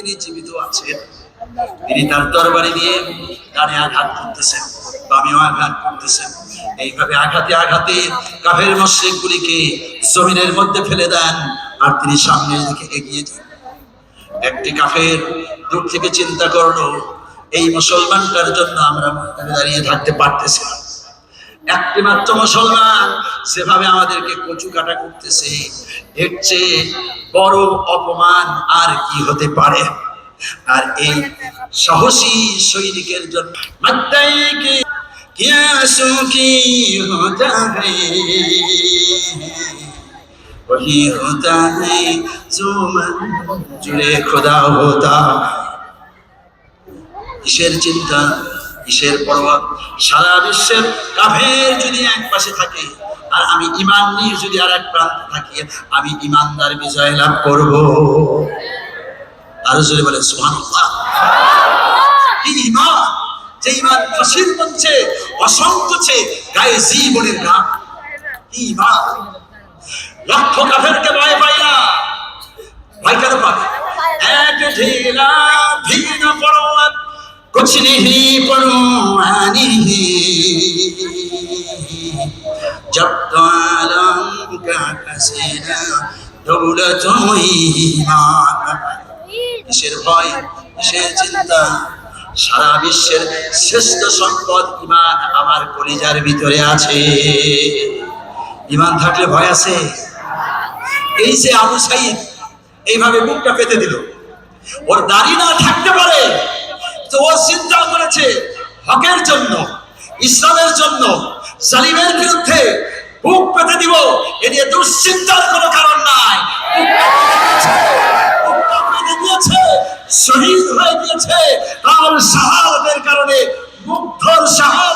তিনি জীবিত আছেন। তিনি তার তরবারি নিয়ে ডানে আঘাত করতেছেন, বামেও আঘাত করতেছেন। এইভাবে আঘাতে আঘাতে কাফের মুশরিকগুলিকে জমিনের মধ্যে ফেলে দেন, আর তিনি সামনের দিকে এগিয়ে যান। একটি কাফের দূর থেকে চিন্তা করলো, এই মুসলমানটার জন্য আমরা ময়দানে দাঁড়িয়ে থাকতে পারতেছি না। একটি মাত্র মুসলমান সেভাবে আমাদেরকে কচু কাটা করতেছে, এর চেয়ে বড় অপমান আর কি হতে পারে। আর এই সাহসী সৈনিকের জন্য वही होता है जो मंजूरे खुदा होता। কিসের চিন্তা, কিসের পরোয়া? সারা বিশ্বের কাফের যদি এক পাশে থাকে আর আমি ঈমান নিয়ে যদি আর এক প্রান্তে থাকি, আমি ঈমানদার বিজয় লাভ করব। আর জোরে বলেন সুবহানাল্লাহ। কি ঈমান! যে ঈমান ফাঁসির মঞ্চে অসংকোচে গায়ে জীবনের গান। কি ঈমান! লক্ষ কাফেরকে ভয় পাই না। ভয় কেন পাবে? এক ঢিলা ভিন্ন পরোয়া कुछ नहीं परवानी जब तो आलम का खसीना दौलत ईमान। কিসের ভয়, কিসের চিন্তা? সারা বিশ্বের শ্রেষ্ঠ সম্পদ ঈমান আমার কলিজার ভিতরে আছে। ঈমান থাকলে ভয় আছে? এই যে আবু সাঈদ এইভাবে বুকটা পেতে দিল, ওর দাড়ি না থাকতে পারে, তো ও চিন্তা করেছে হকের জন্য, ইসলামের জন্য, জালিমের বিরুদ্ধে বুক পেতে দিব, এ নিয়ে দুশ্চিন্তার কোনো কারণ নাই। বুকটা পেতে দিয়েছে, শহীদ হয়ে গিয়েছে। আর শাহাদাতের কারণে মুগ্ধর শাহাদাত